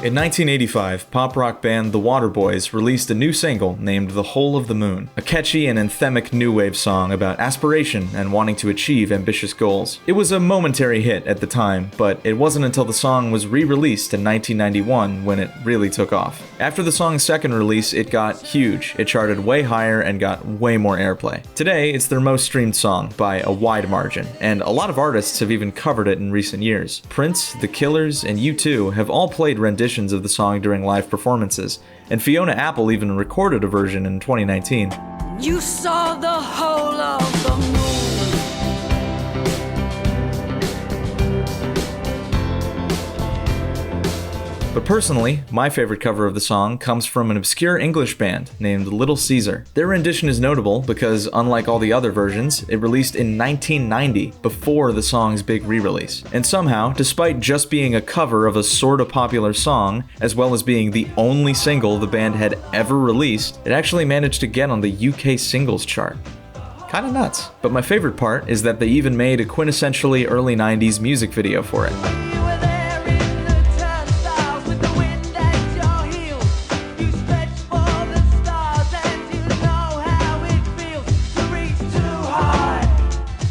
In 1985, pop rock band The Waterboys released a new single named The Hole of the Moon, a catchy and anthemic new wave song about aspiration and wanting to achieve ambitious goals. It was a momentary hit at the time, but it wasn't until the song was re-released in 1991 when it really took off. After the song's second release, it got huge. It charted way higher and got way more airplay. Today, it's their most streamed song by a wide margin, and a lot of artists have even covered it in recent years. Prince, The Killers, and U2 have all played renditions of the song during live performances, and Fiona Apple even recorded a version in 2019. You saw the whole of the moon. But personally, my favorite cover of the song comes from an obscure English band named Little Caesar. Their rendition is notable because, unlike all the other versions, it released in 1990, before the song's big re-release. And somehow, despite just being a cover of a sorta popular song, as well as being the only single the band had ever released, it actually managed to get on the UK singles chart. Kinda nuts. But my favorite part is that they even made a quintessentially early 90s music video for it.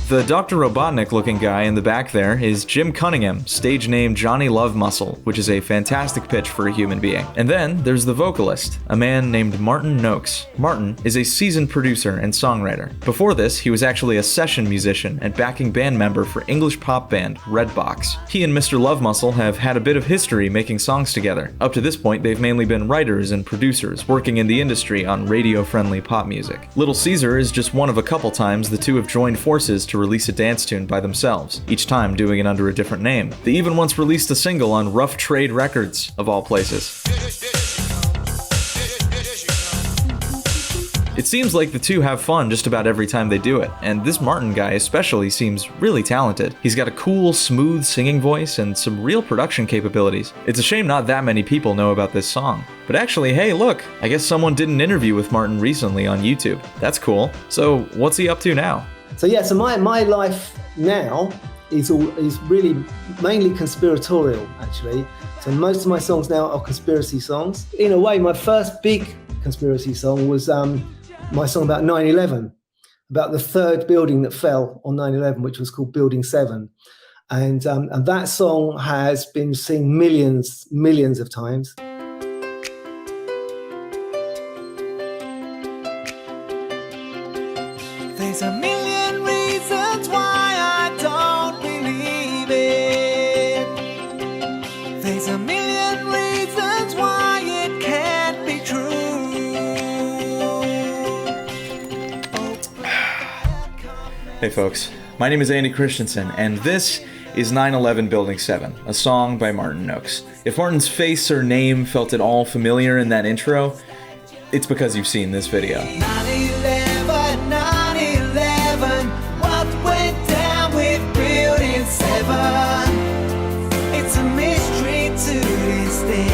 The Dr. Robotnik-looking guy in the back there is Jim Cunningham, stage name Johnny Love Muscle, which is a fantastic pitch for a human being. And then there's the vocalist, a man named Martin Noakes. Martin is a seasoned producer and songwriter. Before this, he was actually a session musician and backing band member for English pop band Redbox. He and Mr. Love Muscle have had a bit of history making songs together. Up to this point, they've mainly been writers and producers working in the industry on radio-friendly pop music. Little Caesar is just one of a couple times the two have joined forces to release a dance tune by themselves, each time doing it under a different name. They even once released a single on Rough Trade Records, of all places. It seems like the two have fun just about every time they do it, and this Martin guy especially seems really talented. He's got a cool, smooth singing voice and some real production capabilities. It's a shame not that many people know about this song. But actually, hey look, I guess someone did an interview with Martin recently on YouTube. That's cool. So what's he up to now? So my life now is really mainly conspiratorial, actually. So most of my songs now are conspiracy songs. In a way, my first big conspiracy song was my song about 9/11, about the third building that fell on 9/11, which was called Building 7. And that song has been seen millions of times. There's a million reasons why I don't believe it. There's a million reasons why it can't be true. Hey folks, my name is Andy Christensen, and this is 9/11 Building 7, a song by Martin Noakes. If Martin's face or name felt at all familiar in that intro, it's because you've seen this video. 9/11, 9/11, what went down with Building 7? It's a mystery to this day.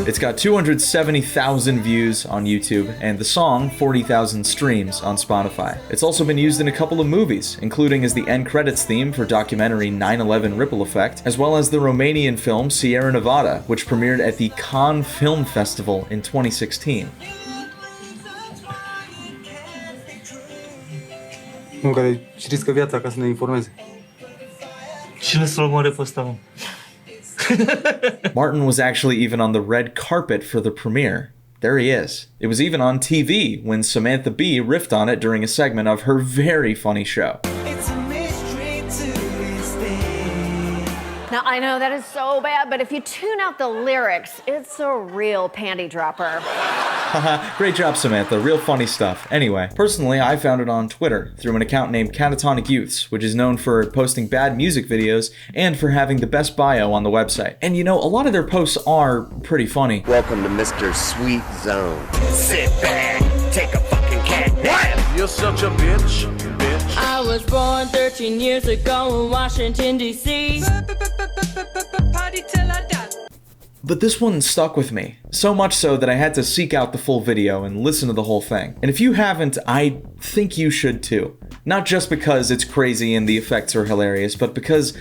It's got 270,000 views on YouTube, and the song 40,000 streams on Spotify. It's also been used in a couple of movies, including as the end credits theme for documentary 9/11 Ripple Effect, as well as the Romanian film Sierra Nevada, which premiered at the Cannes Film Festival in 2016. Unul care își riscă viața ca să ne informeze. Cine să-l omoare pe ăsta, mă? Martin was actually even on the red carpet for the premiere. There he is. It was even on TV when Samantha Bee riffed on it during a segment of her very funny show. It's a mystery to this day. Now, I know that is so bad, but if you tune out the lyrics, it's a real panty dropper. Great job, Samantha. Real funny stuff. Anyway, personally, I found it on Twitter through an account named Catatonic Youths, which is known for posting bad music videos and for having the best bio on the website. And you know, a lot of their posts are pretty funny. Welcome to Mr. Sweet Zone. Sit back, take a fucking cat nap. You're such a bitch. I was born 13 years ago in Washington, D.C. Party till I die. But this one stuck with me, so much so that I had to seek out the full video and listen to the whole thing. And if you haven't, I think you should too. Not just because it's crazy and the effects are hilarious, but because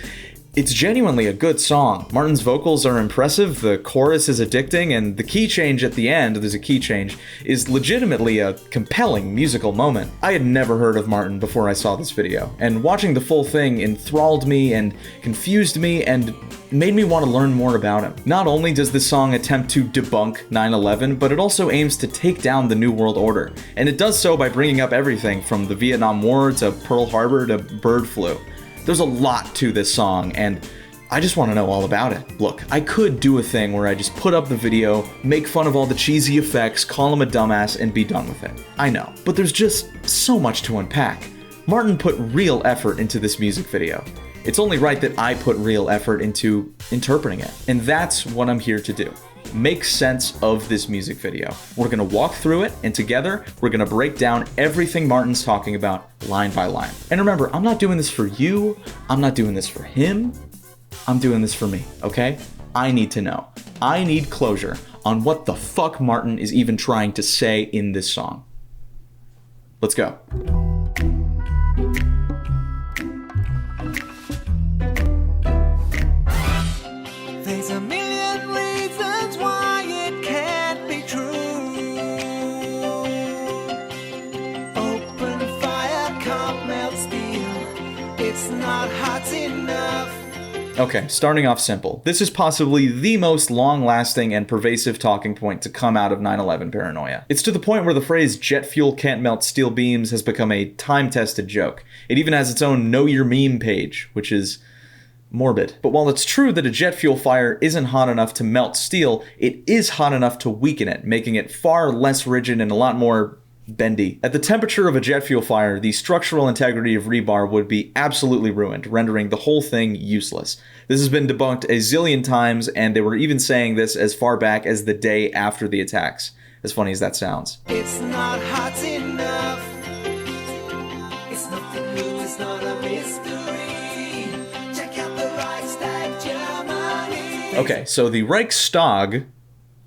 It's genuinely a good song. Martin's vocals are impressive, the chorus is addicting, and the key change at the end, there's a key change, is legitimately a compelling musical moment. I had never heard of Martin before I saw this video, and watching the full thing enthralled me and confused me and made me want to learn more about him. Not only does this song attempt to debunk 9/11, but it also aims to take down the New World Order, and it does so by bringing up everything from the Vietnam War to Pearl Harbor to bird flu. There's a lot to this song, and I just want to know all about it. Look, I could do a thing where I just put up the video, make fun of all the cheesy effects, call him a dumbass, and be done with it. I know, but there's just so much to unpack. Martin put real effort into this music video. It's only right that I put real effort into interpreting it, and that's what I'm here to do. Make sense of this music video. We're gonna walk through it, and together, we're gonna break down everything Martin's talking about line by line. And remember, I'm not doing this for you, I'm not doing this for him, I'm doing this for me, okay? I need to know. I need closure on what the fuck Martin is even trying to say in this song. Let's go. There's a million reasons why it can't be true. Open fire can't melt steel. It's not hot enough. Okay, starting off simple. This is possibly the most long-lasting and pervasive talking point to come out of 9/11 paranoia. It's to the point where the phrase jet fuel can't melt steel beams has become a time-tested joke. It even has its own Know Your Meme page, which is morbid. But while it's true that a jet fuel fire isn't hot enough to melt steel, it is hot enough to weaken it, making it far less rigid and a lot more bendy. At the temperature of a jet fuel fire, the structural integrity of rebar would be absolutely ruined, rendering the whole thing useless. This has been debunked a zillion times, and they were even saying this as far back as the day after the attacks. As funny as that sounds. It's not hot enough. It's nothing new, it's not a mystery. Check out the Reichstag, Germany. Okay, so the Reichstag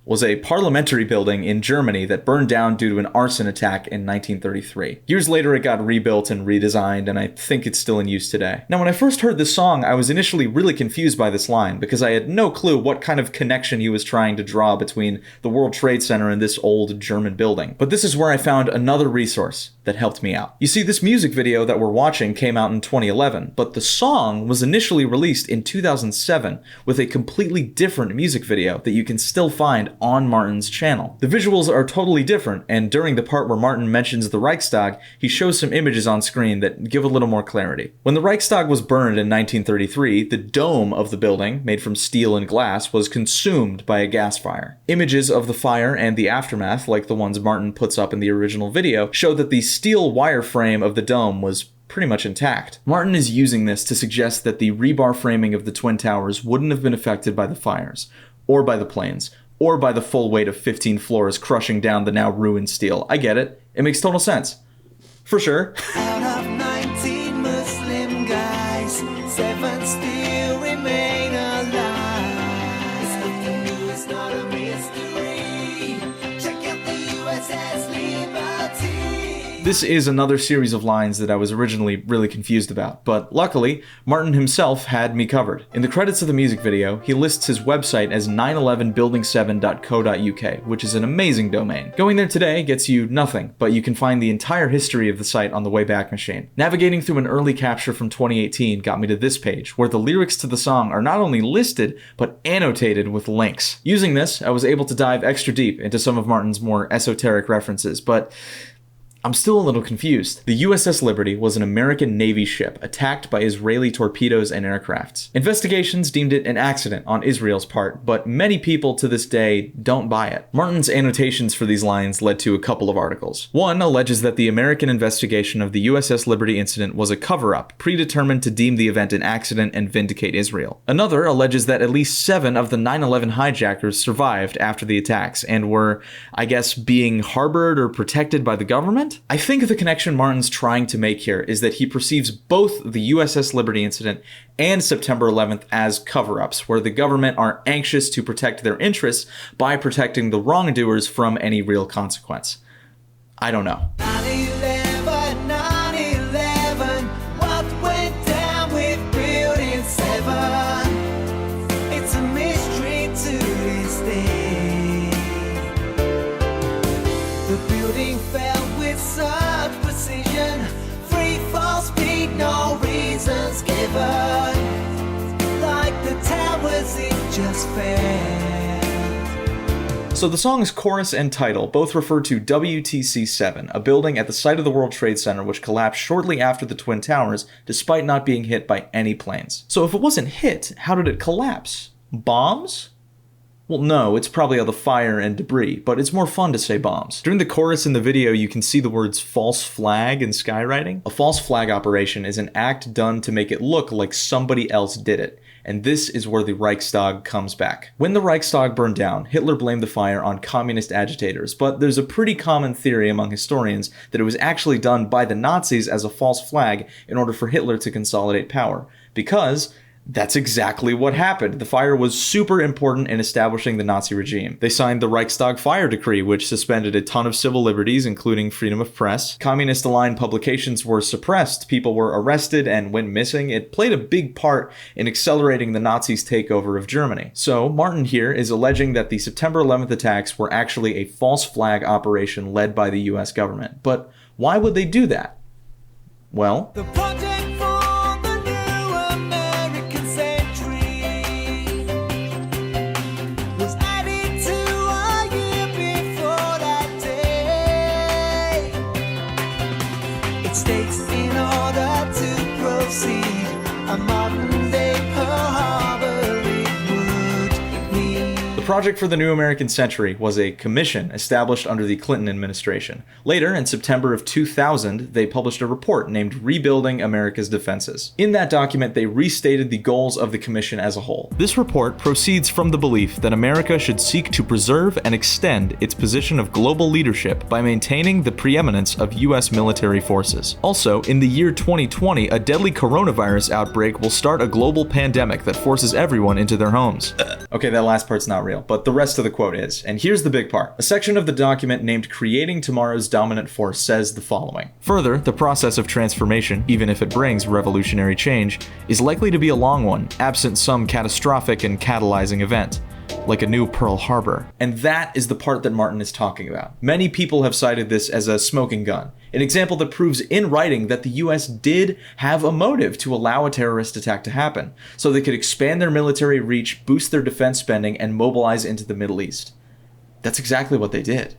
was a parliamentary building in Germany that burned down due to an arson attack in 1933. Years later, it got rebuilt and redesigned, and I think it's still in use today. Now, when I first heard this song, I was initially really confused by this line, because I had no clue what kind of connection he was trying to draw between the World Trade Center and this old German building. But this is where I found another resource that helped me out. You see, this music video that we're watching came out in 2011, but the song was initially released in 2007 with a completely different music video that you can still find on Martin's channel. The visuals are totally different, and during the part where Martin mentions the Reichstag, he shows some images on screen that give a little more clarity. When the Reichstag was burned in 1933, the dome of the building, made from steel and glass, was consumed by a gas fire. Images of the fire and the aftermath, like the ones Martin puts up in the original video, show that the steel wire frame of the dome was pretty much intact. Martin is using this to suggest that the rebar framing of the Twin Towers wouldn't have been affected by the fires, or by the planes, or by the full weight of 15 floors crushing down the now ruined steel. I get it. It makes total sense. For sure. Out of 19 Muslim guys, 7 still remain alive. It's nothing new, it's not a mystery. Check out the USS Liberty. This is another series of lines that I was originally really confused about, but luckily, Martin himself had me covered. In the credits of the music video, he lists his website as 911building7.co.uk, which is an amazing domain. Going there today gets you nothing, but you can find the entire history of the site on the Wayback Machine. Navigating through an early capture from 2018 got me to this page, where the lyrics to the song are not only listed, but annotated with links. Using this, I was able to dive extra deep into some of Martin's more esoteric references, but I'm still a little confused. The USS Liberty was an American Navy ship attacked by Israeli torpedoes and aircrafts. Investigations deemed it an accident on Israel's part, but many people to this day don't buy it. Martin's annotations for these lines led to a couple of articles. One alleges that the American investigation of the USS Liberty incident was a cover-up, predetermined to deem the event an accident and vindicate Israel. Another alleges that at least 7 of the 9/11 hijackers survived after the attacks and were, I guess, being harbored or protected by the government? I think the connection Martin's trying to make here is that he perceives both the USS Liberty incident and September 11th as cover-ups, where the government are anxious to protect their interests by protecting the wrongdoers from any real consequence. I don't know. 9/11, what went down with Building 7? just failed. So the song's chorus and title both refer to WTC-7, a building at the site of the World Trade Center which collapsed shortly after the Twin Towers, despite not being hit by any planes. So if it wasn't hit, how did it collapse? Bombs? Well, no, it's probably all the fire and debris, but it's more fun to say bombs. During the chorus in the video, you can see the words false flag in skywriting. A false flag operation is an act done to make it look like somebody else did it. And this is where the Reichstag comes back. When the Reichstag burned down, Hitler blamed the fire on communist agitators, but there's a pretty common theory among historians that it was actually done by the Nazis as a false flag in order for Hitler to consolidate power. Because that's exactly what happened. The fire was super important in establishing the Nazi regime. They signed the Reichstag Fire Decree, which suspended a ton of civil liberties, including freedom of press. Communist-aligned publications were suppressed, people were arrested and went missing. It played a big part in accelerating the Nazis' takeover of Germany. So, Martin here is alleging that the September 11th attacks were actually a false flag operation led by the US government. But why would they do that? Well, The project for the new American century was added to a year before that day. It states in order to proceed a modern day Pearl Harbor it would need. the project for the New American Century was a commission established under the Clinton administration. Later, in September of 2000, they published a report named Rebuilding America's Defenses. In that document, they restated the goals of the commission as a whole. This report proceeds from the belief that America should seek to preserve and extend its position of global leadership by maintaining the preeminence of US military forces. Also, in the year 2020, a deadly coronavirus outbreak will start a global pandemic that forces everyone into their homes. Okay, that last part's not real, but the rest of the quote is. And here's the big part. A section of the document named Creating Tomorrow's Dominant Force says the following. Further, the process of transformation, even if it brings revolutionary change, is likely to be a long one, absent some catastrophic and catalyzing event, like a new Pearl Harbor. And that is the part that Martin is talking about. Many people have cited this as a smoking gun, an example that proves in writing that the US did have a motive to allow a terrorist attack to happen, so they could expand their military reach, boost their defense spending, and mobilize into the Middle East. That's exactly what they did.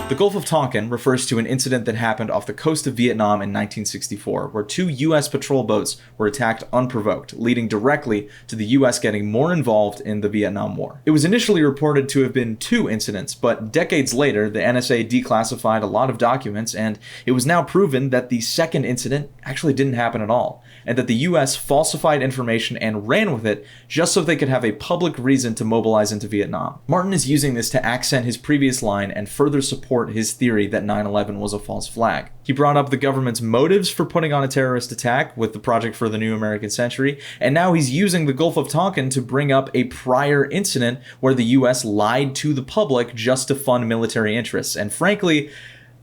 The Gulf of Tonkin refers to an incident that happened off the coast of Vietnam in 1964, where two US patrol boats were attacked unprovoked, leading directly to the US getting more involved in the Vietnam War. It was initially reported to have been 2 incidents, but decades later, the NSA declassified a lot of documents, and it was now proven that the second incident actually didn't happen at all, and that the US falsified information and ran with it just so they could have a public reason to mobilize into Vietnam. Martin is using this to accent his previous line and further support his theory that 9/11 was a false flag. He brought up the government's motives for putting on a terrorist attack with the Project for the New American Century, and now he's using the Gulf of Tonkin to bring up a prior incident where the US lied to the public just to fund military interests. And frankly,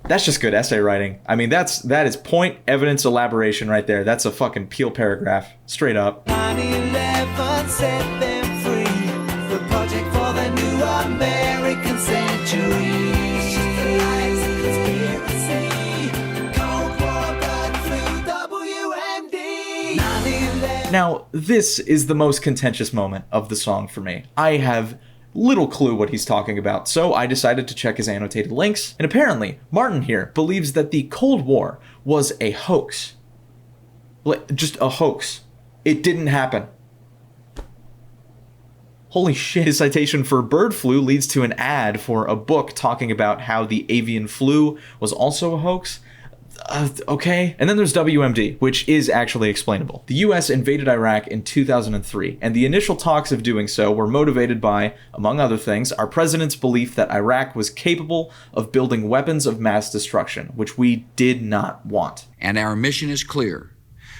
that's just good essay writing. I mean, that is point, evidence, elaboration right there. That's a fucking Peel paragraph, straight up. 9/11 set them free. The project for the new American century. Cold War, blood flu, WMD. 9/11. Now, this is the most contentious moment of the song for me. I have little clue what he's talking about, so I decided to check his annotated links, and apparently, Martin here believes that the Cold War was a hoax. Just a hoax. It didn't happen. Holy shit. His citation for bird flu leads to an ad for a book talking about how the avian flu was also a hoax. Okay. And then there's WMD, which is actually explainable. The US invaded Iraq in 2003, and the initial talks of doing so were motivated by, among other things, our president's belief that Iraq was capable of building weapons of mass destruction, which we did not want. And our mission is clear: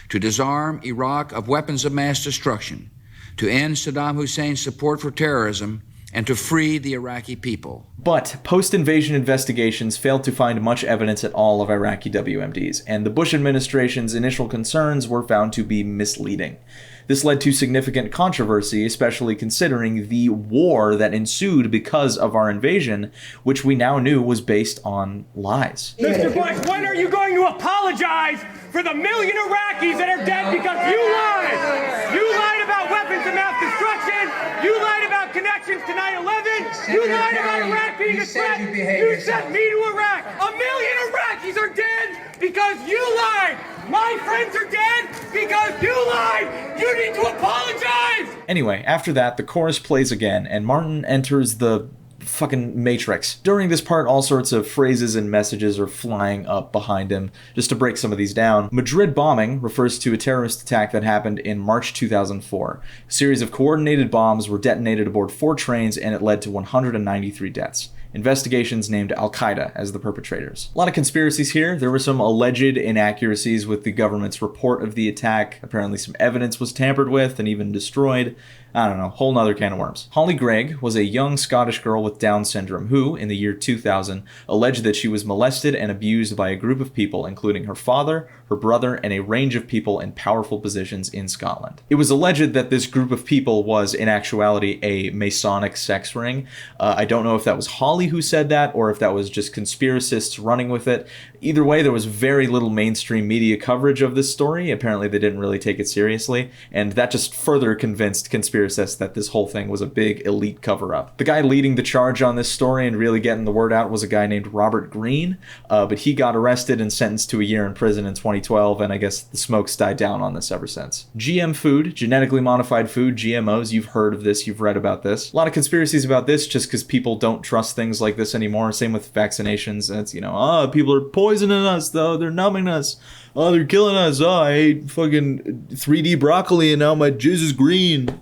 to disarm Iraq of weapons of mass destruction, to end Saddam Hussein's support for terrorism, and to free the Iraqi people. But post-invasion investigations failed to find much evidence at all of Iraqi WMDs, and the Bush administration's initial concerns were found to be misleading. This led to significant controversy, especially considering the war that ensued because of our invasion, which we now knew was based on lies. Mr. Bush, when are you going to apologize for the million Iraqis that are dead because you lied? You lied about weapons of mass destruction. You lied about connections to 9/11. You lied about Iraq being a threat. You sent me to Iraq. A million Iraqis are dead because you lied. My friends are dead because you lied. You need to apologize. Anyway, after that, the chorus plays again, and Martin enters the fucking Matrix. During this part, all sorts of phrases and messages are flying up behind him. Just to break some of these down, Madrid bombing refers to a terrorist attack that happened in March 2004. A series of coordinated bombs were detonated aboard 4 trains, and it led to 193 deaths. Investigations named Al-Qaeda as the perpetrators. A lot of conspiracies here. There were some alleged inaccuracies with the government's report of the attack. Apparently some evidence was tampered with and even destroyed. I don't know, whole nother can of worms. Holly Gregg was a young Scottish girl with Down syndrome who, in the year 2000, alleged that she was molested and abused by a group of people, including her father, her brother, and a range of people in powerful positions in Scotland. It was alleged that this group of people was, in actuality, a Masonic sex ring. I don't know if that was Holly who said that, or if that was just conspiracists running with it. Either way, there was very little mainstream media coverage of this story. Apparently, they didn't really take it seriously, and that just further convinced conspiracists that this whole thing was a big elite cover-up. The guy leading the charge on this story and really getting the word out was a guy named Robert Greene, but he got arrested and sentenced to a year in prison in 2012, and I guess the smoke's died down on this ever since. GM food, genetically modified food, GMOs, you've heard of this, you've read about this. A lot of conspiracies about this just because people don't trust things like this anymore. Same with vaccinations. And it's, people are poisoning us, though. They're numbing us. Oh, they're killing us. Oh, I ate fucking 3D broccoli and now my jizz is green.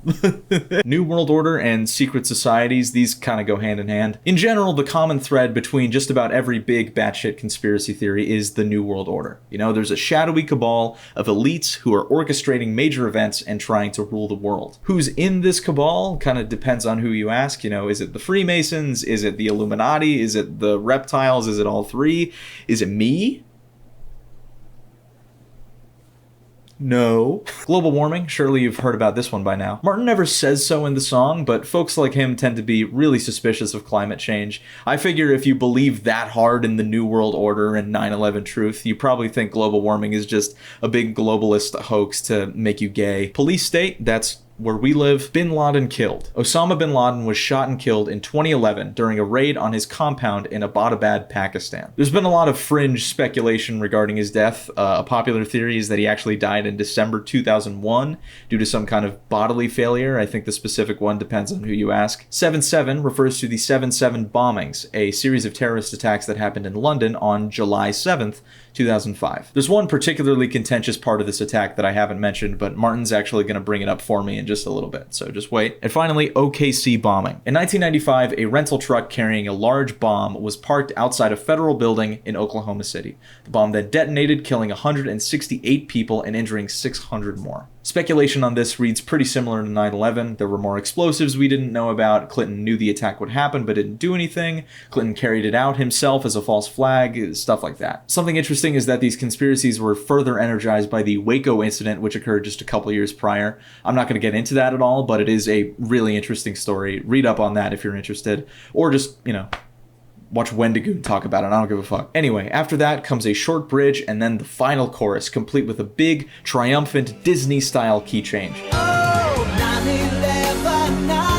New World Order and secret societies, these kind of go hand in hand. In general, the common thread between just about every big batshit conspiracy theory is the New World Order. There's a shadowy cabal of elites who are orchestrating major events and trying to rule the world. Who's in this cabal kind of depends on who you ask. Is it the Freemasons? Is it the Illuminati? Is it the reptiles? Is it all three? Is it me? No. Global warming, surely you've heard about this one by now. Martin never says so in the song, but folks like him tend to be really suspicious of climate change. I figure if you believe that hard in the New World Order and 9/11 truth, you probably think global warming is just a big globalist hoax to make you gay. Police state, that's where we live, Bin Laden killed. Osama bin Laden was shot and killed in 2011 during a raid on his compound in Abbottabad, Pakistan. There's been a lot of fringe speculation regarding his death. A popular theory is that he actually died in December 2001 due to some kind of bodily failure. I think the specific one depends on who you ask. 7/7 refers to the 7/7 bombings, a series of terrorist attacks that happened in London on July 7th, 2005. There's one particularly contentious part of this attack that I haven't mentioned, but Martin's actually going to bring it up for me in just a little bit, so just wait. And finally, OKC bombing. In 1995, a rental truck carrying a large bomb was parked outside a federal building in Oklahoma City. The bomb then detonated, killing 168 people and injuring 600 more. Speculation on this reads pretty similar to 9/11. There were more explosives we didn't know about. Clinton knew the attack would happen but didn't do anything. Clinton carried it out himself as a false flag, stuff like that. Something interesting is that these conspiracies were further energized by the Waco incident, which occurred just a couple years prior. I'm not going to get into that at all, but it is a really interesting story. Read up on that if you're interested, or just, watch Wendigo talk about it. I don't give a fuck. Anyway, after that comes a short bridge and then the final chorus, complete with a big, triumphant Disney-style key change. Oh, 9/11, 9/11.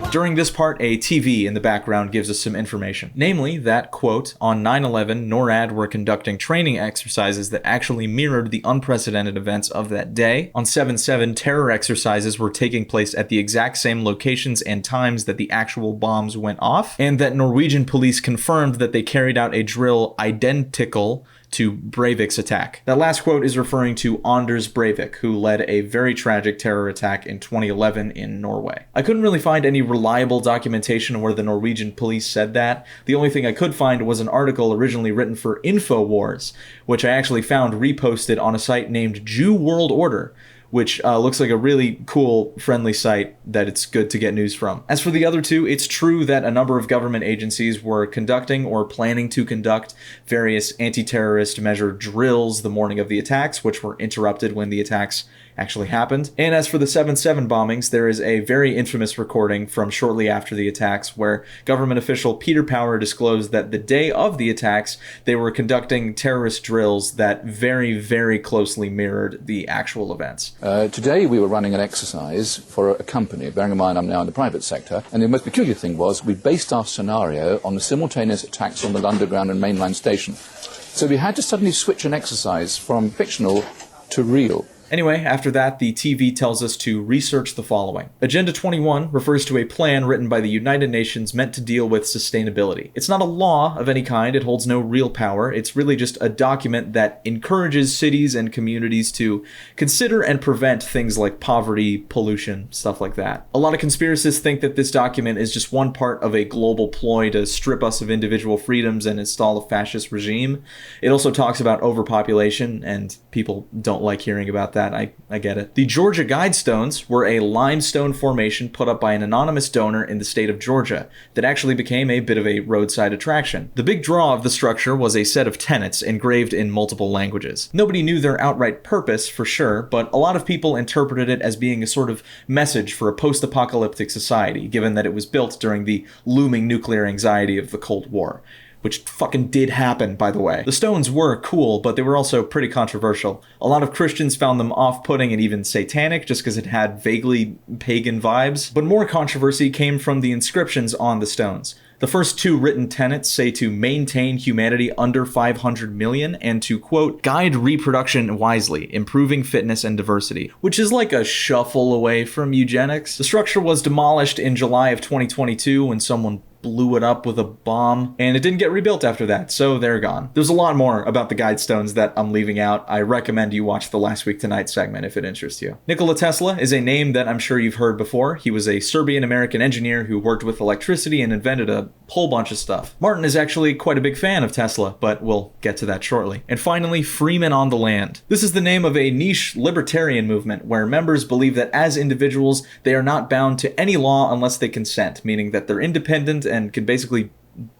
During this part, a TV in the background gives us some information. Namely that, quote, on 9/11, NORAD were conducting training exercises that actually mirrored the unprecedented events of that day. On 7/7, terror exercises were taking place at the exact same locations and times that the actual bombs went off, and that Norwegian police confirmed that they carried out a drill identical to Breivik's attack. That last quote is referring to Anders Breivik, who led a very tragic terror attack in 2011 in Norway. I couldn't really find any reliable documentation where the Norwegian police said that. The only thing I could find was an article originally written for InfoWars, which I actually found reposted on a site named Jew World Order, which looks like a really cool, friendly site that it's good to get news from. As for the other two, it's true that a number of government agencies were conducting or planning to conduct various anti-terrorist measure drills the morning of the attacks, which were interrupted when the attacks actually happened. And as for the 7/7 bombings, there is a very infamous recording from shortly after the attacks where government official Peter Power disclosed that the day of the attacks, they were conducting terrorist drills that very, very closely mirrored the actual events. Today we were running an exercise for a company, bearing in mind I'm now in the private sector, and the most peculiar thing was we based our scenario on the simultaneous attacks on the Underground and mainline station. So we had to suddenly switch an exercise from fictional to real. Anyway, after that, the TV tells us to research the following. Agenda 21 refers to a plan written by the United Nations meant to deal with sustainability. It's not a law of any kind, it holds no real power, it's really just a document that encourages cities and communities to consider and prevent things like poverty, pollution, stuff like that. A lot of conspiracists think that this document is just one part of a global ploy to strip us of individual freedoms and install a fascist regime. It also talks about overpopulation, and people don't like hearing about that. I get it. The Georgia Guidestones were a limestone formation put up by an anonymous donor in the state of Georgia that actually became a bit of a roadside attraction. The big draw of the structure was a set of tenets engraved in multiple languages. Nobody knew their outright purpose for sure, but a lot of people interpreted it as being a sort of message for a post-apocalyptic society, given that it was built during the looming nuclear anxiety of the Cold War. Which fucking did happen, by the way. The stones were cool, but they were also pretty controversial. A lot of Christians found them off-putting and even satanic, just because it had vaguely pagan vibes. But more controversy came from the inscriptions on the stones. The first two written tenets say to maintain humanity under 500 million and to, quote, guide reproduction wisely, improving fitness and diversity, which is like a shuffle away from eugenics. The structure was demolished in July of 2022 when someone blew it up with a bomb, and it didn't get rebuilt after that, so they're gone. There's a lot more about the Guidestones that I'm leaving out. I recommend you watch the Last Week Tonight segment if it interests you. Nikola Tesla is a name that I'm sure you've heard before. He was a Serbian-American engineer who worked with electricity and invented a whole bunch of stuff. Martin is actually quite a big fan of Tesla, but we'll get to that shortly. And finally, Freemen on the Land. This is the name of a niche libertarian movement where members believe that as individuals, they are not bound to any law unless they consent, meaning that they're independent and can basically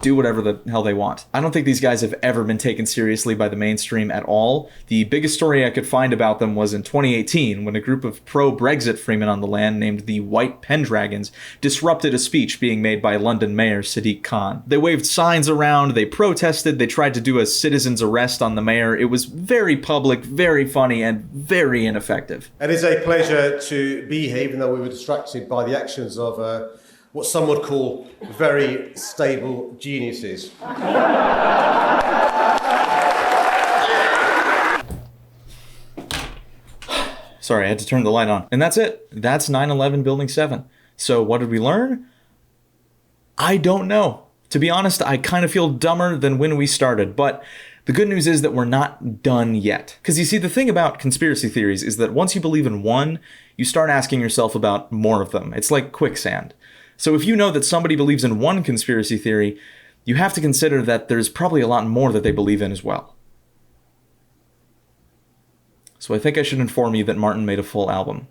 do whatever the hell they want. I don't think these guys have ever been taken seriously by the mainstream at all. The biggest story I could find about them was in 2018 when a group of pro-Brexit Freemen on the Land named the White Pendragons disrupted a speech being made by London Mayor Sadiq Khan. They waved signs around, they protested, they tried to do a citizen's arrest on the mayor. It was very public, very funny, and very ineffective. It is a pleasure to be here, even though we were distracted by the actions of what some would call very stable geniuses. Sorry, I had to turn the light on. And that's it. That's 9/11 Building 7. So what did we learn? I don't know. To be honest, I kind of feel dumber than when we started, but the good news is that we're not done yet. Because you see, the thing about conspiracy theories is that once you believe in one, you start asking yourself about more of them. It's like quicksand. So if you know that somebody believes in one conspiracy theory, you have to consider that there's probably a lot more that they believe in as well. So I think I should inform you that Martin made a full album.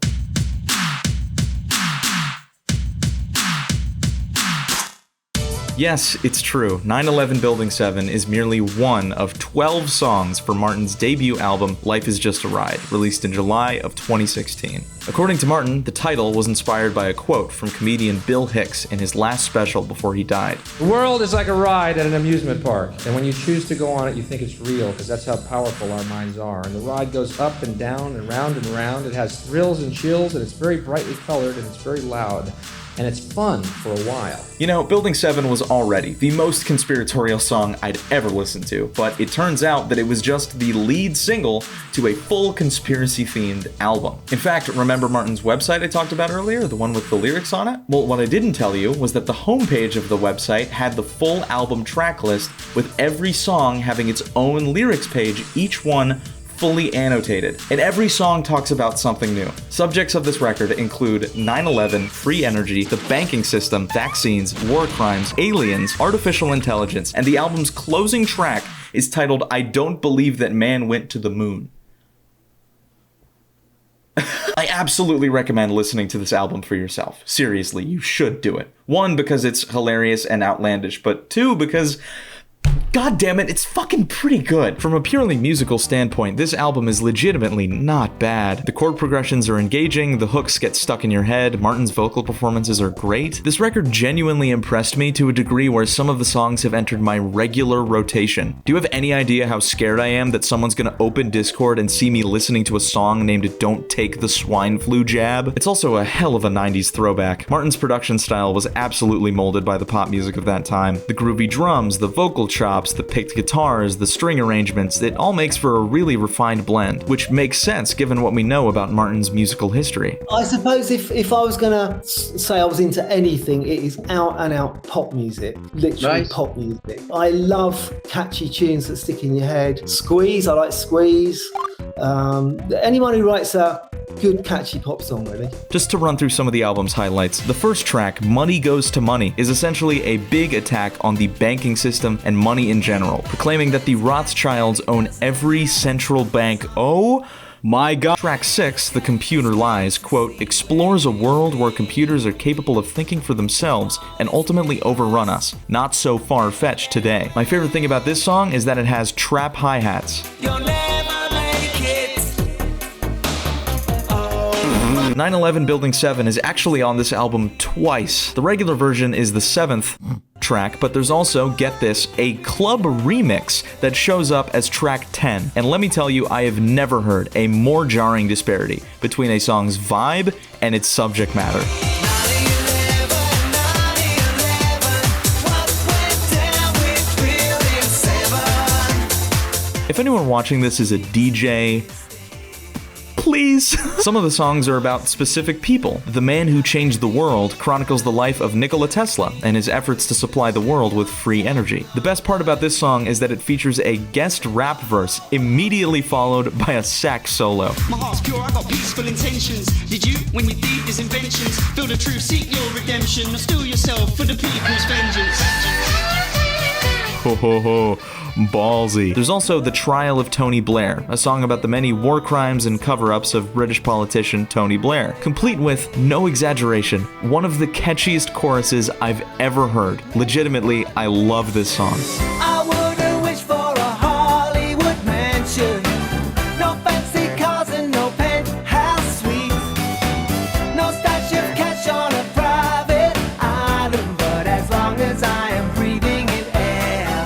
Yes, it's true. 9/11 Building 7 is merely one of 12 songs for Martin's debut album, Life Is Just a Ride, released in July of 2016. According to Martin, the title was inspired by a quote from comedian Bill Hicks in his last special before he died. The world is like a ride at an amusement park, and when you choose to go on it, you think it's real, because that's how powerful our minds are. And the ride goes up and down and round and round. It has thrills and chills, and it's very brightly colored, and it's very loud. And it's fun for a while. You know, Building 7 was already the most conspiratorial song I'd ever listened to, but it turns out that it was just the lead single to a full conspiracy-themed album. In fact, remember Martin's website I talked about earlier, the one with the lyrics on it? Well, what I didn't tell you was that the homepage of the website had the full album track list with every song having its own lyrics page, each one fully annotated, and every song talks about something new. Subjects of this record include 9/11, free energy, the banking system, vaccines, war crimes, aliens, artificial intelligence, and the album's closing track is titled I Don't Believe That Man Went to the Moon. I absolutely recommend listening to this album for yourself. Seriously, you should do it. One, because it's hilarious and outlandish, but two, because god damn it, it's fucking pretty good. From a purely musical standpoint, this album is legitimately not bad. The chord progressions are engaging, the hooks get stuck in your head, Martin's vocal performances are great. This record genuinely impressed me to a degree where some of the songs have entered my regular rotation. Do you have any idea how scared I am that someone's gonna open Discord and see me listening to a song named Don't Take the Swine Flu Jab? It's also a hell of a 90s throwback. Martin's production style was absolutely molded by the pop music of that time. The groovy drums, the vocal chops, the picked guitars, the string arrangements, it all makes for a really refined blend, which makes sense given what we know about Martin's musical history. I suppose if I was gonna say I was into anything, it is out and out pop music, literally pop music. I love catchy tunes that stick in your head. Squeeze, I like Squeeze. Anyone who writes a good catchy pop song, really. Just to run through some of the album's highlights, the first track, Money Goes to Money, is essentially a big attack on the banking system and money in general, proclaiming that the Rothschilds own every central bank. Oh my god. Track 6, The Computer Lies, quote, explores a world where computers are capable of thinking for themselves and ultimately overrun us. Not so far-fetched today. My favorite thing about this song is that it has trap hi-hats. 9/11 Building 7 is actually on this album twice. The regular version is the 7th track, but there's also, get this, a club remix that shows up as track 10. And let me tell you, I have never heard a more jarring disparity between a song's vibe and its subject matter. If anyone watching this is a DJ, please. Some of the songs are about specific people. The Man Who Changed the World chronicles the life of Nikola Tesla and his efforts to supply the world with free energy. The best part about this song is that it features a guest rap verse immediately followed by a sax solo. My heart's pure, I got peaceful intentions. Did you, when you did these inventions, feel the truth, seek your redemption, or steal yourself for the people's vengeance? Ho ho ho. Ballsy. There's also The Trial of Tony Blair, a song about the many war crimes and cover-ups of British politician Tony Blair, complete with, no exaggeration, one of the catchiest choruses I've ever heard. Legitimately, I love this song. I wouldn't wish for a Hollywood mansion. No fancy cars and no penthouse suites. No stash of cash on a private island. But as long as I am breathing in air,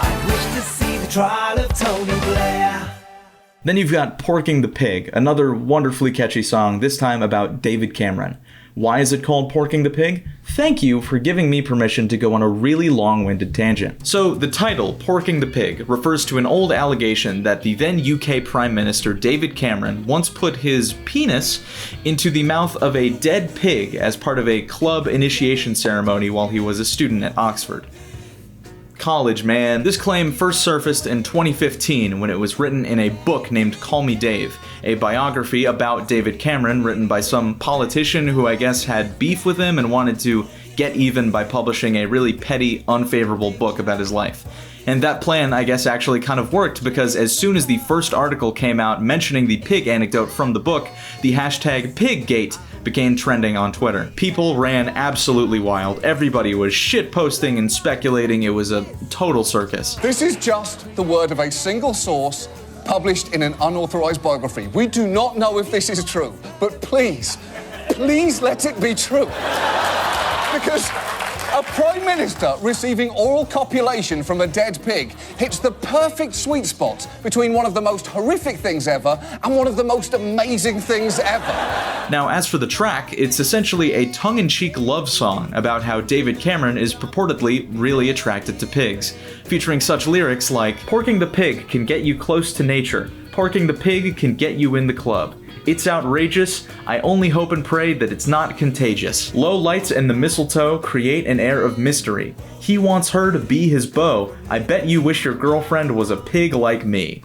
I wish to see the trial of Tony Blair. Then you've got Porking the Pig, another wonderfully catchy song, this time about David Cameron. Why is it called Porking the Pig? Thank you for giving me permission to go on a really long-winded tangent. So, the title, Porking the Pig, refers to an old allegation that the then UK Prime Minister David Cameron once put his penis into the mouth of a dead pig as part of a club initiation ceremony while he was a student at Oxford. College, man. This claim first surfaced in 2015 when it was written in a book named Call Me Dave, a biography about David Cameron written by some politician who I guess had beef with him and wanted to get even by publishing a really petty, unfavorable book about his life. And that plan, I guess, actually kind of worked because as soon as the first article came out mentioning the pig anecdote from the book, the hashtag Piggate became trending on Twitter. People ran absolutely wild. Everybody was shitposting and speculating. It was a total circus. This is just the word of a single source published in an unauthorized biography. We do not know if this is true, but please, please let it be true. Because a Prime Minister receiving oral copulation from a dead pig hits the perfect sweet spot between one of the most horrific things ever and one of the most amazing things ever. Now, as for the track, it's essentially a tongue-in-cheek love song about how David Cameron is purportedly really attracted to pigs, featuring such lyrics like, "Porking the pig can get you close to nature. Porking the pig can get you in the club. It's outrageous. I only hope and pray that it's not contagious. Low lights and the mistletoe create an air of mystery. He wants her to be his beau. I bet you wish your girlfriend was a pig like me."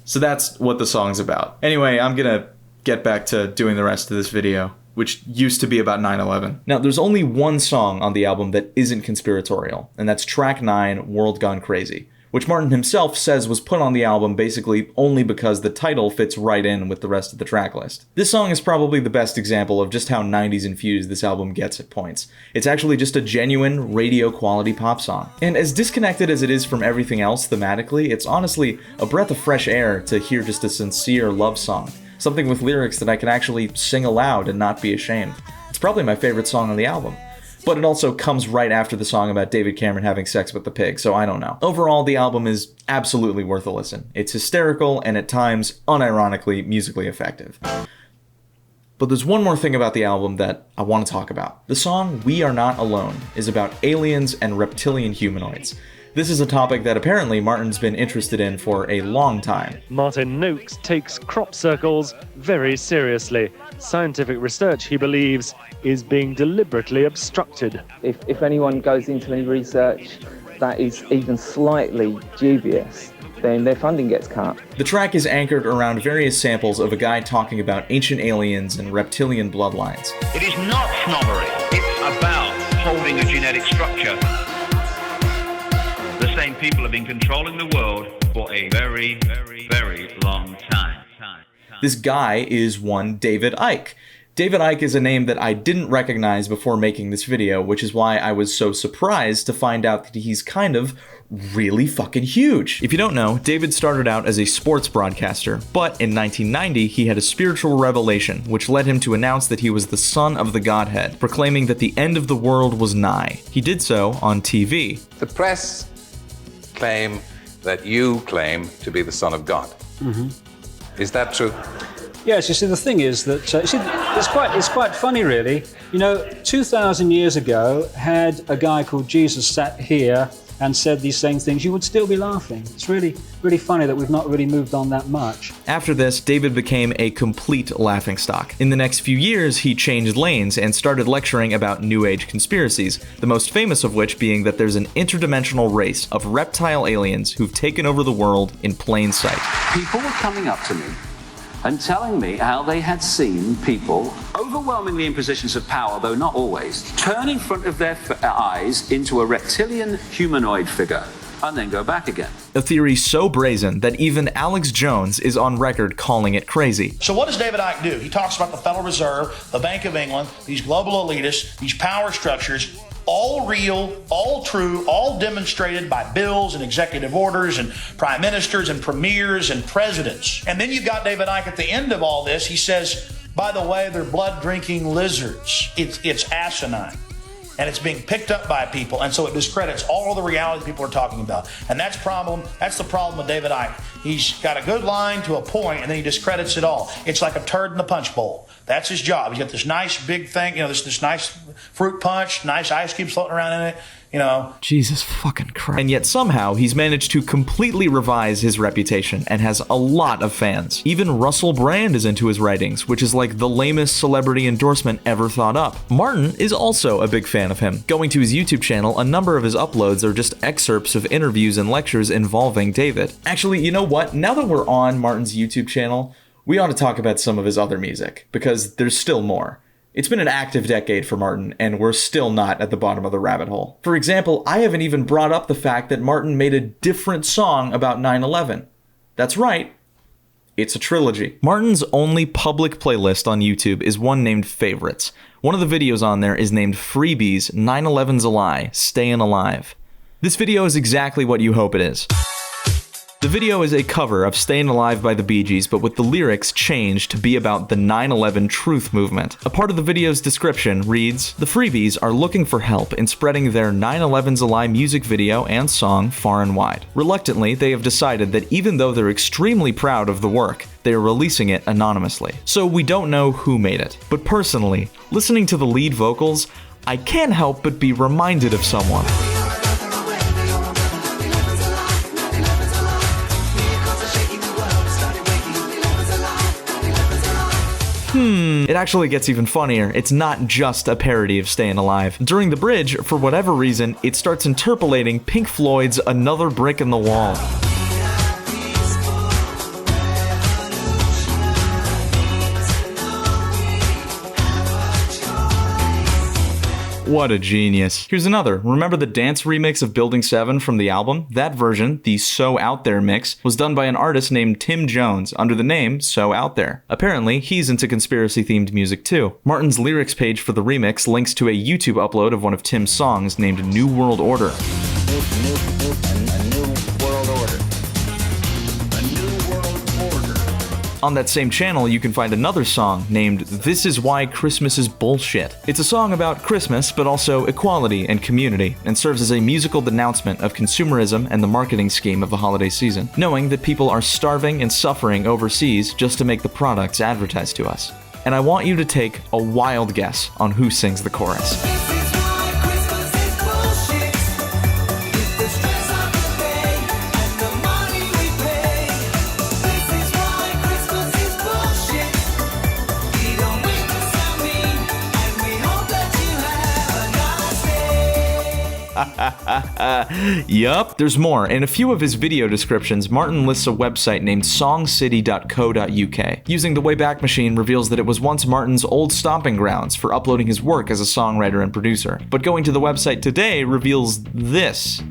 So that's what the song's about. Anyway, I'm gonna get back to doing the rest of this video, which used to be about 9/11. Now, there's only one song on the album that isn't conspiratorial, and that's track 9, World Gone Crazy, which Martin himself says was put on the album basically only because the title fits right in with the rest of the track list. This song is probably the best example of just how 90s infused this album gets at points. It's actually just a genuine radio quality pop song. And as disconnected as it is from everything else thematically, it's honestly a breath of fresh air to hear just a sincere love song. Something with lyrics that I can actually sing aloud and not be ashamed. It's probably my favorite song on the album. But it also comes right after the song about David Cameron having sex with the pig, so I don't know. Overall, the album is absolutely worth a listen. It's hysterical and at times, unironically, musically effective. But there's one more thing about the album that I want to talk about. The song We Are Not Alone is about aliens and reptilian humanoids. This is a topic that apparently Martin's been interested in for a long time. Martin Noakes takes crop circles very seriously. Scientific research, he believes, is being deliberately obstructed. If anyone goes into any research that is even slightly dubious, then their funding gets cut. The track is anchored around various samples of a guy talking about ancient aliens and reptilian bloodlines. It is not snobbery, it's about holding a genetic structure. The same people have been controlling the world for a very, very, very long time. This guy is one David Icke. David Icke is a name that I didn't recognize before making this video, which is why I was so surprised to find out that he's kind of really fucking huge. If you don't know, David started out as a sports broadcaster, but in 1990 he had a spiritual revelation, which led him to announce that he was the son of the Godhead, proclaiming that the end of the world was nigh. He did so on TV. The press claim that you claim to be the Son of God. Mm-hmm. Is that true? Yes, you see, the thing is that it's quite funny, really. You know, 2,000 years ago, had a guy called Jesus sat here and said these same things, you would still be laughing. It's really, really funny that we've not really moved on that much. After this, David became a complete laughingstock. In the next few years, he changed lanes and started lecturing about New Age conspiracies, the most famous of which being that there's an interdimensional race of reptile aliens who've taken over the world in plain sight. People were coming up to me and telling me how they had seen people, overwhelmingly in positions of power, though not always, turn in front of their eyes into a reptilian humanoid figure and then go back again. A theory so brazen that even Alex Jones is on record calling it crazy. So what does David Icke do? He talks about the Federal Reserve, the Bank of England, these global elitists, these power structures, all real, all true, all demonstrated by bills and executive orders and prime ministers and premiers and presidents. And then you've got David Icke at the end of all this. He says, by the way, they're blood-drinking lizards. It's asinine. And it's being picked up by people, and so it discredits all of the reality people are talking about. And that's the problem with David Icke. He's got a good line to a point, and then he discredits it all. It's like a turd in the punch bowl. That's his job. He's got this nice big thing, this nice fruit punch, nice ice cubes floating around in it, Jesus fucking Christ. And yet somehow he's managed to completely revise his reputation and has a lot of fans. Even Russell Brand is into his writings, which is like the lamest celebrity endorsement ever thought up. Martin is also a big fan of him. Going to his YouTube channel, a number of his uploads are just excerpts of interviews and lectures involving David. Actually, you know what? Now that we're on Martin's YouTube channel, we ought to talk about some of his other music, because there's still more. It's been an active decade for Martin, and we're still not at the bottom of the rabbit hole. For example, I haven't even brought up the fact that Martin made a different song about 9/11. That's right. It's a trilogy. Martin's only public playlist on YouTube is one named Favorites. One of the videos on there is named Freebies, 9/11's a Lie, Stayin' Alive. This video is exactly what you hope it is. The video is a cover of Stayin' Alive by the Bee Gees, but with the lyrics changed to be about the 9/11 truth movement. A part of the video's description reads, "The Freebies are looking for help in spreading their 9/11's a Lie music video and song far and wide. Reluctantly, they have decided that even though they're extremely proud of the work, they are releasing it anonymously. So we don't know who made it. But personally, listening to the lead vocals, I can't help but be reminded of someone." It actually gets even funnier. It's not just a parody of Stayin' Alive. During the bridge, for whatever reason, it starts interpolating Pink Floyd's Another Brick in the Wall. What a genius. Here's another. Remember the dance remix of Building 7 from the album? That version, the So Out There mix, was done by an artist named Tim Jones under the name So Out There. Apparently, he's into conspiracy-themed music too. Martin's lyrics page for the remix links to a YouTube upload of one of Tim's songs named New World Order. On that same channel, you can find another song named This Is Why Christmas Is Bullshit. It's a song about Christmas, but also equality and community, and serves as a musical denouncement of consumerism and the marketing scheme of the holiday season, knowing that people are starving and suffering overseas just to make the products advertised to us. And I want you to take a wild guess on who sings the chorus. Yup, there's more. In a few of his video descriptions, Martin lists a website named songcity.co.uk. Using the Wayback Machine reveals that it was once Martin's old stomping grounds for uploading his work as a songwriter and producer. But going to the website today reveals this.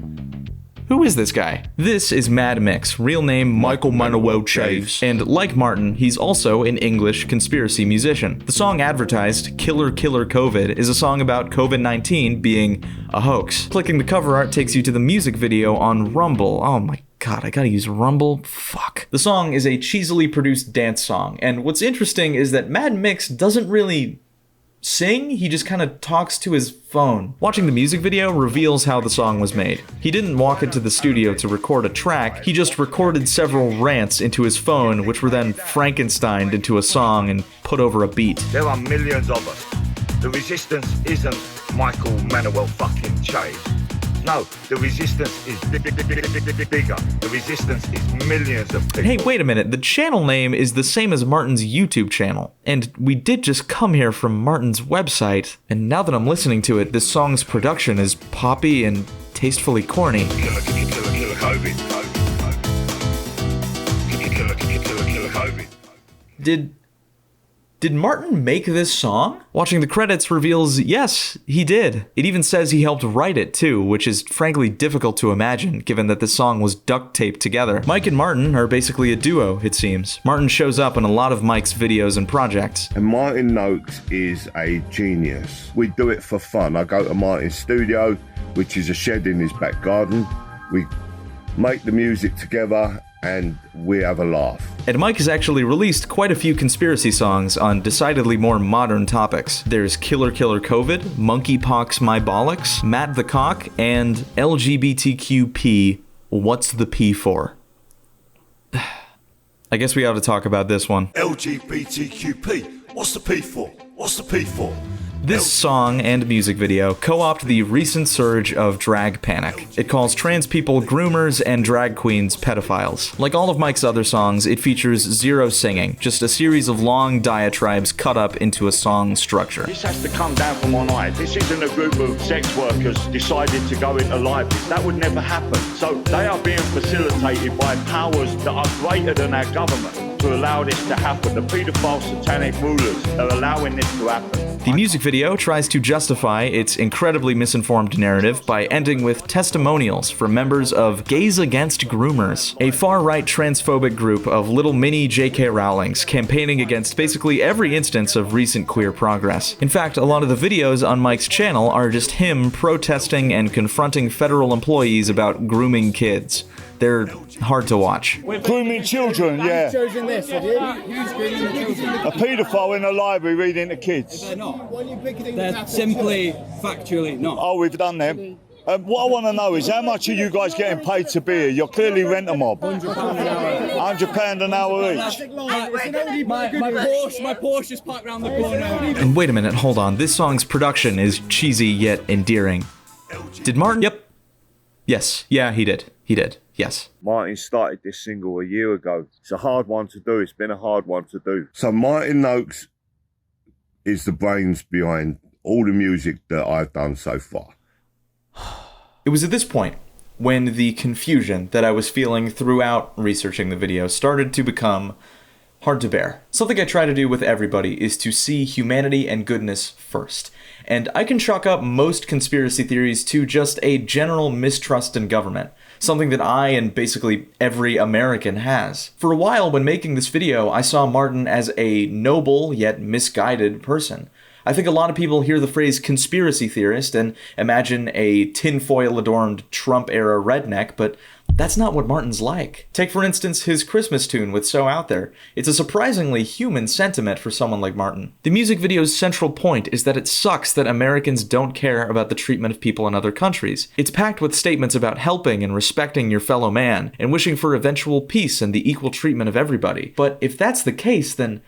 Who is this guy? This is Mad Mix, real name Michael Manuel Chaves. And like Martin, he's also an English conspiracy musician. The song advertised, Killer Killer COVID, is a song about COVID-19 being a hoax. Clicking the cover art takes you to the music video on Rumble. Oh my god, I gotta use Rumble? Fuck. The song is a cheesily produced dance song, and what's interesting is that Mad Mix doesn't really sing, he just kind of talks to his phone. Watching the music video reveals how the song was made. He didn't walk into the studio to record a track, he just recorded several rants into his phone, which were then Frankensteined into a song and put over a beat. There are millions of us. The resistance isn't Michael Manuel fucking Chase. No, the resistance is bigger. The resistance is millions of people. Hey, wait a minute. The channel name is the same as Martin's YouTube channel. And we did just come here from Martin's website. And now that I'm listening to it, this song's production is poppy and tastefully corny. Killer COVID. Killer COVID. Did Martin make this song? Watching the credits reveals, yes, he did. It even says he helped write it too, which is frankly difficult to imagine, given that this song was duct taped together. Mike and Martin are basically a duo, it seems. Martin shows up in a lot of Mike's videos and projects. And Martin Noakes is a genius. We do it for fun. I go to Martin's studio, which is a shed in his back garden. We make the music together, and we have a laugh. And Mike has actually released quite a few conspiracy songs on decidedly more modern topics. There's Killer Killer COVID, Monkeypox My Bollocks, Matt the Cock, and LGBTQP, What's the P for? I guess we ought to talk about this one. LGBTQP, what's the P for? What's the P for? This song and music video co-opt the recent surge of drag panic. It calls trans people groomers and drag queens pedophiles. Like all of Mike's other songs, it features zero singing, just a series of long diatribes cut up into a song structure. This has to come down from on high. This isn't a group of sex workers decided to go into libraries. That would never happen. So they are being facilitated by powers that are greater than our government to allow this to happen. The paedophile satanic rulers are allowing this to happen. The music video tries to justify its incredibly misinformed narrative by ending with testimonials from members of Gays Against Groomers, a far-right transphobic group of little mini J.K. Rowlings campaigning against basically every instance of recent queer progress. In fact, a lot of the videos on Mike's channel are just him protesting and confronting federal employees about grooming kids. They're hard to watch. Grooming children, yeah. Chosen this, have you? Who's grooming the children? A paedophile in a library reading to kids. They're not. They're simply factually not. Oh, we've done them. What I want to know is how much are you guys getting paid to be here? You're clearly rent-a-mob. £100 an hour. £100 an hour each. My Porsche is parked around the corner. And wait a minute, hold on. This song's production is cheesy yet endearing. Did Martin? Yep. Yes. Yeah, he did. He did. Yes. Martin started this single a year ago. It's a hard one to do. It's been a hard one to do. So Martin Noakes is the brains behind all the music that I've done so far. It was at this point when the confusion that I was feeling throughout researching the video started to become hard to bear. Something I try to do with everybody is to see humanity and goodness first. and I can chalk up most conspiracy theories to just a general mistrust in government, something that I and basically every American has. For a while when making this video, I saw Martin as a noble yet misguided person. I think a lot of people hear the phrase conspiracy theorist and imagine a tinfoil-adorned Trump-era redneck, but that's not what Martin's like. Take, for instance, his Christmas tune with So Out There. It's a surprisingly human sentiment for someone like Martin. The music video's central point is that it sucks that Americans don't care about the treatment of people in other countries. It's packed with statements about helping and respecting your fellow man, and wishing for eventual peace and the equal treatment of everybody. But if that's the case, then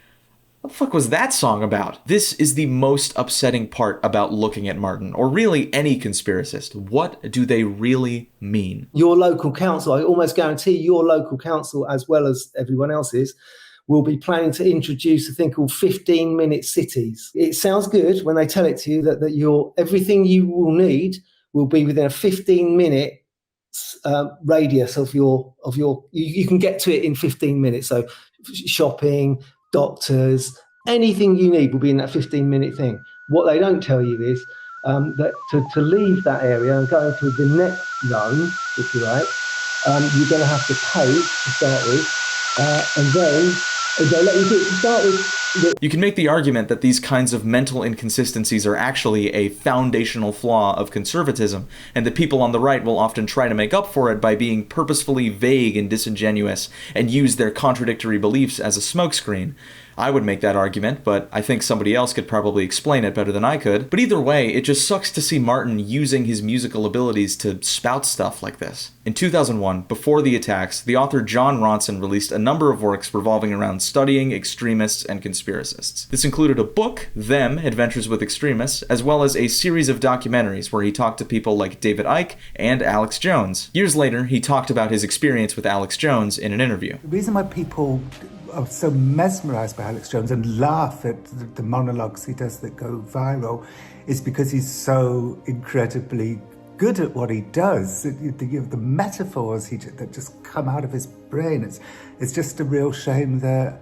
what the fuck was that song about? This is the most upsetting part about looking at Martin, or really any conspiracist. What do they really mean? Your local council, I almost guarantee your local council, as well as everyone else's, will be planning to introduce a thing called 15-minute cities. It sounds good when they tell it to you that everything you will need will be within a 15-minute radius of your. You can get to it in 15 minutes. So shopping, doctors, anything you need will be in that 15-minute thing. What they don't tell you is that to leave that area and go into the next zone, if you like, you're going to have to pay to start with, and then they let you do it to start with. You can make the argument that these kinds of mental inconsistencies are actually a foundational flaw of conservatism, and that people on the right will often try to make up for it by being purposefully vague and disingenuous and use their contradictory beliefs as a smokescreen. I would make that argument, but I think somebody else could probably explain it better than I could. But either way, it just sucks to see Martin using his musical abilities to spout stuff like this. In 2001, before the attacks, the author John Ronson released a number of works revolving around studying extremists and conspiracists. This included a book, Them, Adventures with Extremists, as well as a series of documentaries where he talked to people like David Icke and Alex Jones. Years later, he talked about his experience with Alex Jones in an interview. The reason why people are so mesmerized by Alex Jones and laugh at the monologues he does that go viral is because he's so incredibly good at what he does. The metaphors that just come out of his brain. It's just a real shame that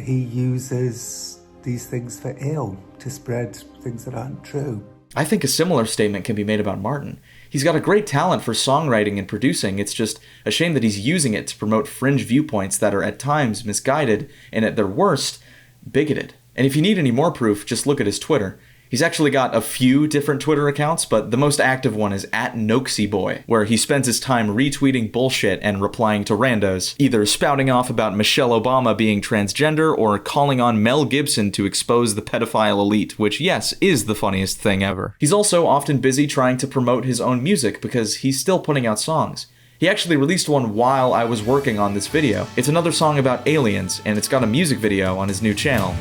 he uses these things for ill, to spread things that aren't true. I think a similar statement can be made about Martin. He's got a great talent for songwriting and producing. It's just a shame that he's using it to promote fringe viewpoints that are at times misguided and at their worst, bigoted. And if you need any more proof, just look at his Twitter. He's actually got a few different Twitter accounts, but the most active one is @Noakesy, where he spends his time retweeting bullshit and replying to randos, either spouting off about Michelle Obama being transgender or calling on Mel Gibson to expose the pedophile elite, which, yes, is the funniest thing ever. He's also often busy trying to promote his own music because he's still putting out songs. He actually released one while I was working on this video. It's another song about aliens, and it's got a music video on his new channel.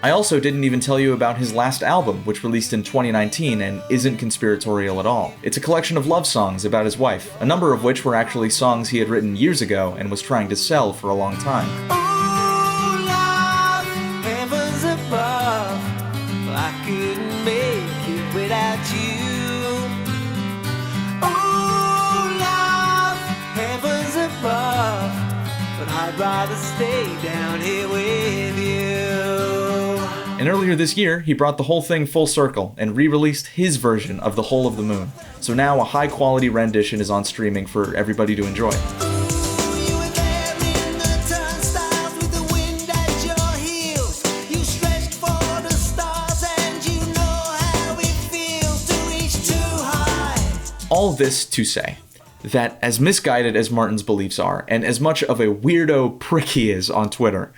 I also didn't even tell you about his last album, which released in 2019 and isn't conspiratorial at all. It's a collection of love songs about his wife, a number of which were actually songs he had written years ago and was trying to sell for a long time. Heavens above, I couldn't make it without you. Oh, love, heavens above, but I'd rather stay down here with you. And earlier this year, he brought the whole thing full circle and re-released his version of The Whole of the Moon. So now a high-quality rendition is on streaming for everybody to enjoy. All this to say that as misguided as Martin's beliefs are, and as much of a weirdo prick he is on Twitter,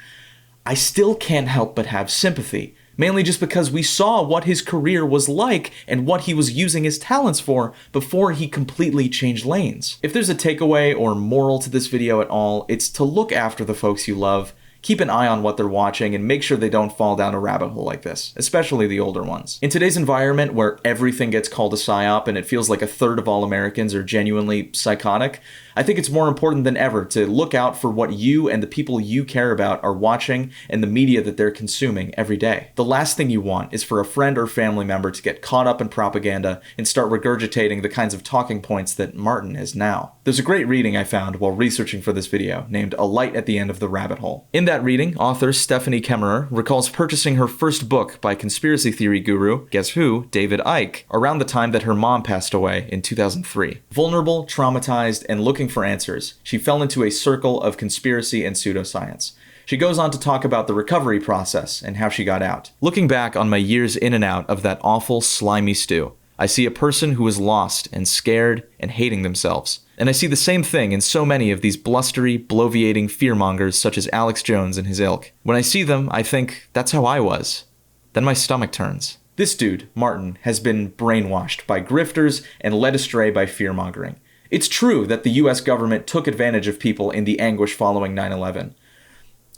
I still can't help but have sympathy, mainly just because we saw what his career was like and what he was using his talents for before he completely changed lanes. If there's a takeaway or moral to this video at all, it's to look after the folks you love, keep an eye on what they're watching, and make sure they don't fall down a rabbit hole like this, especially the older ones. In today's environment where everything gets called a psyop and it feels like a third of all Americans are genuinely psychotic, I think it's more important than ever to look out for what you and the people you care about are watching and the media that they're consuming every day. The last thing you want is for a friend or family member to get caught up in propaganda and start regurgitating the kinds of talking points that Martin is now. There's a great reading I found while researching for this video named A Light at the End of the Rabbit Hole. In that reading, author Stephanie Kemmerer recalls purchasing her first book by conspiracy theory guru, guess who, David Icke, around the time that her mom passed away in 2003. Vulnerable, traumatized, and looking for answers, she fell into a circle of conspiracy and pseudoscience. She goes on to talk about the recovery process and how she got out. Looking back on my years in and out of that awful, slimy stew, I see a person who is lost and scared and hating themselves. And I see the same thing in so many of these blustery, bloviating fearmongers such as Alex Jones and his ilk. When I see them, I think, that's how I was. Then my stomach turns. This dude, Martin, has been brainwashed by grifters and led astray by fearmongering. It's true that the US government took advantage of people in the anguish following 9/11.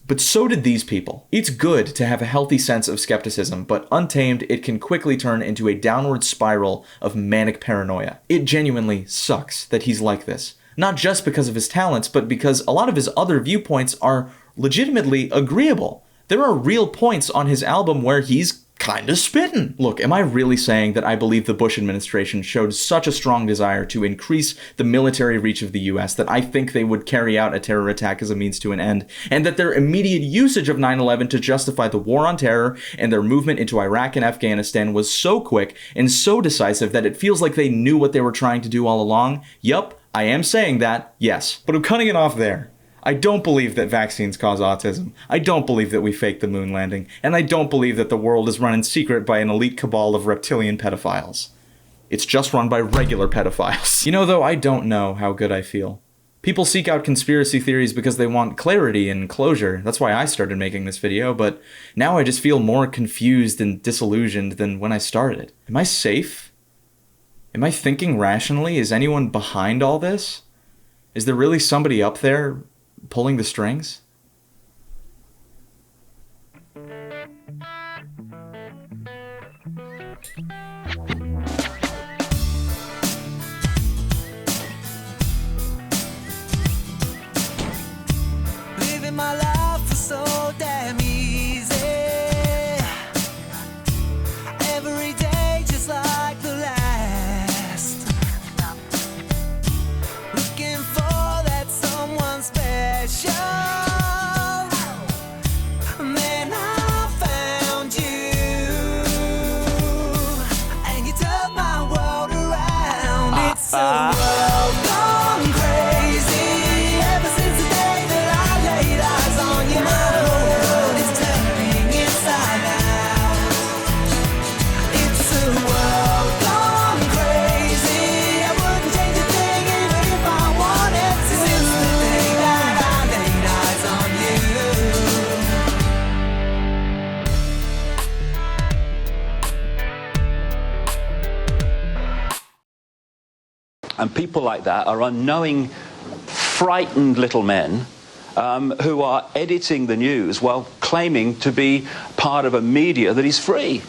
But so did these people. It's good to have a healthy sense of skepticism, but untamed, it can quickly turn into a downward spiral of manic paranoia. It genuinely sucks that he's like this. Not just because of his talents, but because a lot of his other viewpoints are legitimately agreeable. There are real points on his album where he's kinda spittin'. Look, am I really saying that I believe the Bush administration showed such a strong desire to increase the military reach of the US that I think they would carry out a terror attack as a means to an end, and that their immediate usage of 9/11 to justify the war on terror and their movement into Iraq and Afghanistan was so quick and so decisive that it feels like they knew what they were trying to do all along? Yup, I am saying that, yes. But I'm cutting it off there. I don't believe that vaccines cause autism. I don't believe that we faked the moon landing. And I don't believe that the world is run in secret by an elite cabal of reptilian pedophiles. It's just run by regular pedophiles. You know, though, I don't know how good I feel. People seek out conspiracy theories because they want clarity and closure. That's why I started making this video, but now I just feel more confused and disillusioned than when I started. Am I safe? Am I thinking rationally? Is anyone behind all this? Is there really somebody up there pulling the strings? Living my life was so damn easy. Every day just like the last. Looking for that someone special. Then I found you, and you turned my world around. It's a world gone crazy. Ever since the day that I laid eyes on you, my whole world is turning inside out. It's a world gone crazy. I wouldn't change a thing even if I wanted to. Since the day that I laid eyes on you. And people like that are unknowing, frightened little men who are editing the news while claiming to be part of a media that is free.